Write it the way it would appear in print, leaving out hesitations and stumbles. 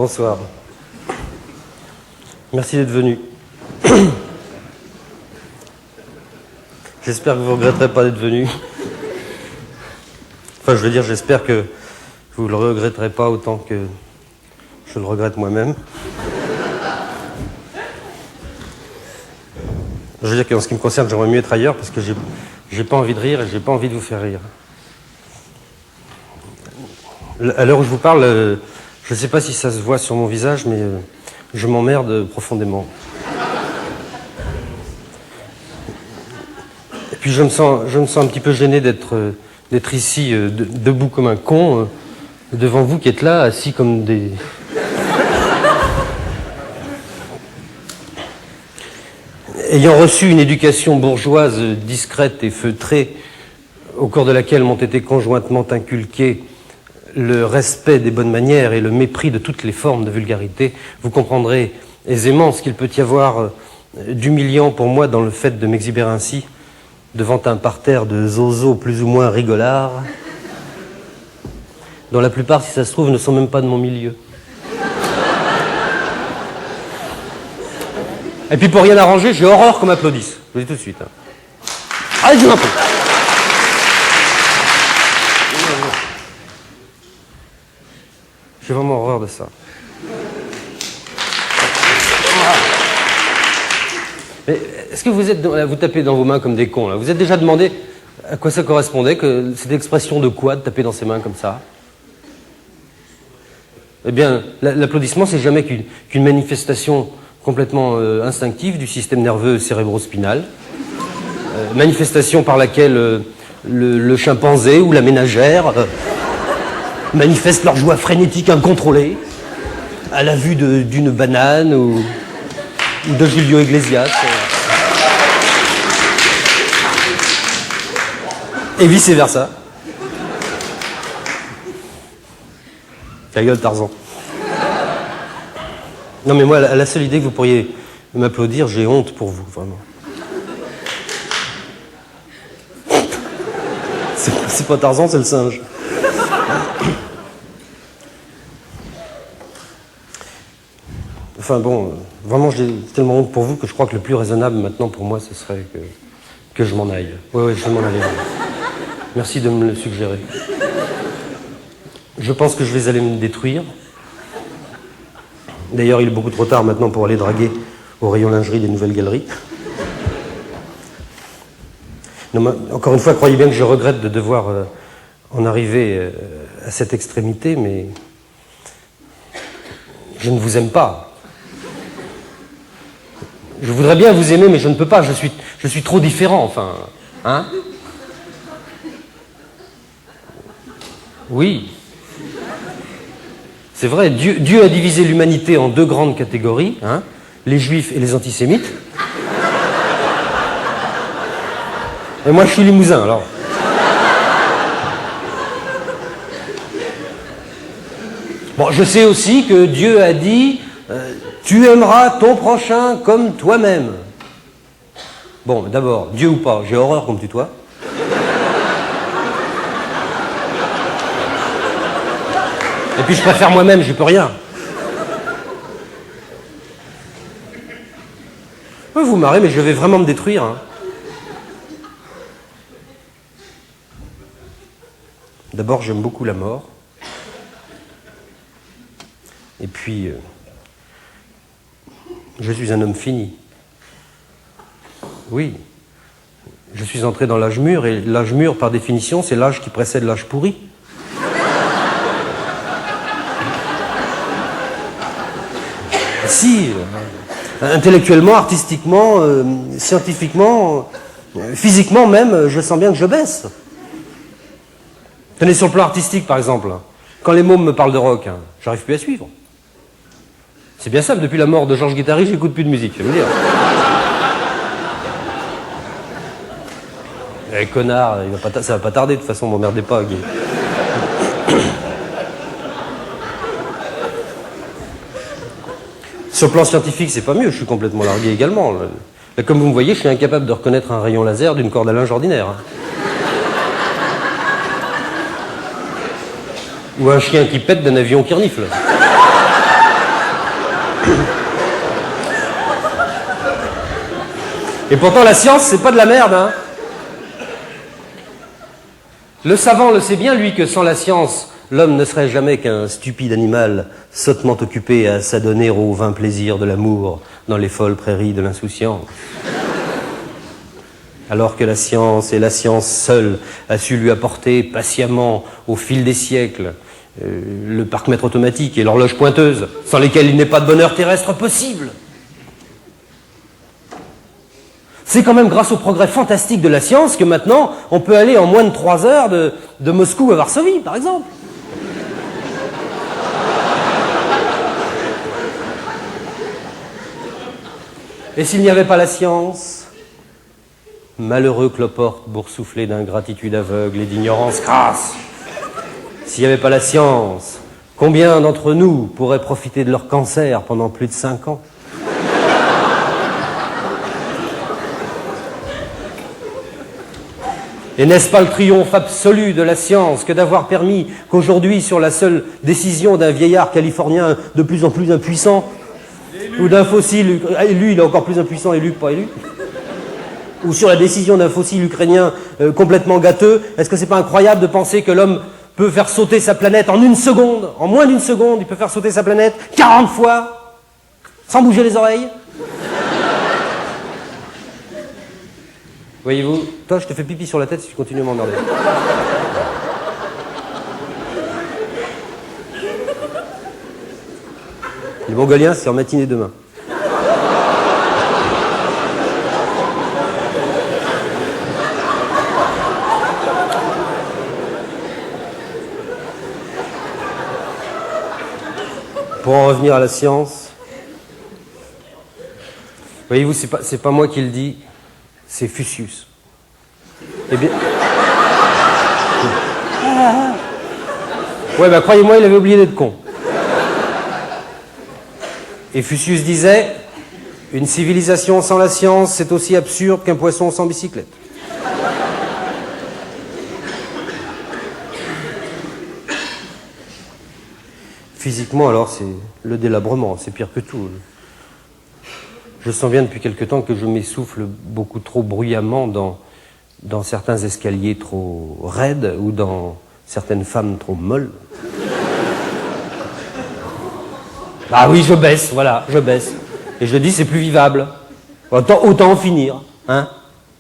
Bonsoir. Merci d'être venu. J'espère que vous ne regretterez pas d'être venu. Enfin, je veux dire, j'espère que vous ne le regretterez pas autant que je le regrette moi-même. Je veux dire qu'en ce qui me concerne, j'aimerais mieux être ailleurs parce que j'ai pas envie de rire et j'ai pas envie de vous faire rire. À l'heure où je vous parle, je ne sais pas si ça se voit sur mon visage, mais je m'emmerde profondément. Et puis je me sens un petit peu gêné d'être ici, debout comme un con, devant vous qui êtes là, assis comme des... Ayant reçu une éducation bourgeoise discrète et feutrée, au cours de laquelle m'ont été conjointement inculqués le respect des bonnes manières et le mépris de toutes les formes de vulgarité, vous comprendrez aisément ce qu'il peut y avoir d'humiliant pour moi dans le fait de m'exhiber ainsi, devant un parterre de zozos plus ou moins rigolards, dont la plupart, si ça se trouve, ne sont même pas de mon milieu. Et puis pour rien arranger, j'ai horreur qu'on m'applaudisse. Je vous dis tout de suite. Allez, je vous en prie. J'ai vraiment horreur de ça. Mais est-ce que vous tapez dans vos mains comme des cons, là? Vous êtes déjà demandé à quoi ça correspondait, que cette expression de quoi, de taper dans ses mains comme ça? Eh bien, l'applaudissement, c'est jamais qu'une manifestation complètement instinctive du système nerveux cérébro-spinal. Manifestation par laquelle le chimpanzé ou la ménagère manifestent leur joie frénétique incontrôlée à la vue d'une banane ou de Julio Iglesias. Et vice-versa. Ta gueule, Tarzan. Non mais moi, à la seule idée que vous pourriez m'applaudir, j'ai honte pour vous, vraiment. C'est pas Tarzan, c'est le singe. Enfin bon, vraiment j'ai tellement honte pour vous que je crois que le plus raisonnable maintenant pour moi, ce serait que je m'en aille. Oui, je vais m'en aller. Merci de me le suggérer. Je pense que je vais aller me détruire. D'ailleurs, il est beaucoup trop tard maintenant pour aller draguer au rayon lingerie des nouvelles galeries. Non, encore une fois, croyez bien que je regrette de devoir en arriver à cette extrémité, mais je ne vous aime pas. Je voudrais bien vous aimer, mais je ne peux pas, je suis trop différent, enfin. Hein? Oui. C'est vrai, Dieu a divisé l'humanité en deux grandes catégories, hein, les juifs et les antisémites. Et moi, je suis limousin, alors. Bon, je sais aussi que Dieu a dit tu aimeras ton prochain comme toi-même. Bon, d'abord, Dieu ou pas, j'ai horreur qu'on me tutoie. Et puis je préfère moi-même, j'y peux rien. Vous marrez, mais je vais vraiment me détruire. Hein. D'abord, j'aime beaucoup la mort. Et puis, je suis un homme fini. Oui. Je suis entré dans l'âge mûr, et l'âge mûr, par définition, c'est l'âge qui précède l'âge pourri. Si, intellectuellement, artistiquement, scientifiquement, physiquement même, je sens bien que je baisse. Tenez sur le plan artistique, par exemple. Quand les mômes me parlent de rock, hein, j'arrive plus à suivre. C'est bien simple, depuis la mort de Georges Guittari, j'écoute plus de musique, je vais vous dire. Eh, connard, ça va pas tarder, de toute façon, m'emmerdez pas, Guy. Sur le plan scientifique, c'est pas mieux, je suis complètement largué également. Là, comme vous me voyez, je suis incapable de reconnaître un rayon laser d'une corde à linge ordinaire. Hein. Ou un chien qui pète d'un avion qui renifle. Et pourtant, la science, c'est pas de la merde, hein. Le savant le sait bien, lui, que sans la science, l'homme ne serait jamais qu'un stupide animal sottement occupé à s'adonner aux vains plaisirs de l'amour dans les folles prairies de l'insouciance. Alors que la science, et la science seule, a su lui apporter patiemment, au fil des siècles, le parc-mètre automatique et l'horloge pointeuse, sans lesquels il n'est pas de bonheur terrestre possible. C'est quand même grâce au progrès fantastique de la science que maintenant, on peut aller en moins de 3 heures de Moscou à Varsovie, par exemple. Et s'il n'y avait pas la science, malheureux cloporte boursouflé d'ingratitude aveugle et d'ignorance crasse. S'il n'y avait pas la science, combien d'entre nous pourraient profiter de leur cancer pendant plus de 5 ans? Et n'est-ce pas le triomphe absolu de la science que d'avoir permis qu'aujourd'hui, sur la seule décision d'un vieillard californien de plus en plus impuissant, ou d'un fossile, lui il est encore plus impuissant, élu que pas élu, ou sur la décision d'un fossile ukrainien complètement gâteux, est-ce que c'est pas incroyable de penser que l'homme peut faire sauter sa planète en 1 seconde, en moins d'1 seconde, il peut faire sauter sa planète 40 fois, sans bouger les oreilles? Voyez-vous, toi je te fais pipi sur la tête si tu continues à m'emmerder. Les Mongoliens, c'est en matinée demain. Pour en revenir à la science, voyez-vous, c'est pas moi qui le dis, c'est Fusius. Eh bien... Ouais, bah croyez-moi, il avait oublié d'être con. Et Fusius disait, une civilisation sans la science, c'est aussi absurde qu'un poisson sans bicyclette. Physiquement, alors, c'est le délabrement, c'est pire que tout. Je sens bien depuis quelque temps que je m'essouffle beaucoup trop bruyamment dans certains escaliers trop raides ou dans certaines femmes trop molles. Ah oui, je baisse, voilà, je baisse. Et je dis, c'est plus vivable. Autant en finir, hein.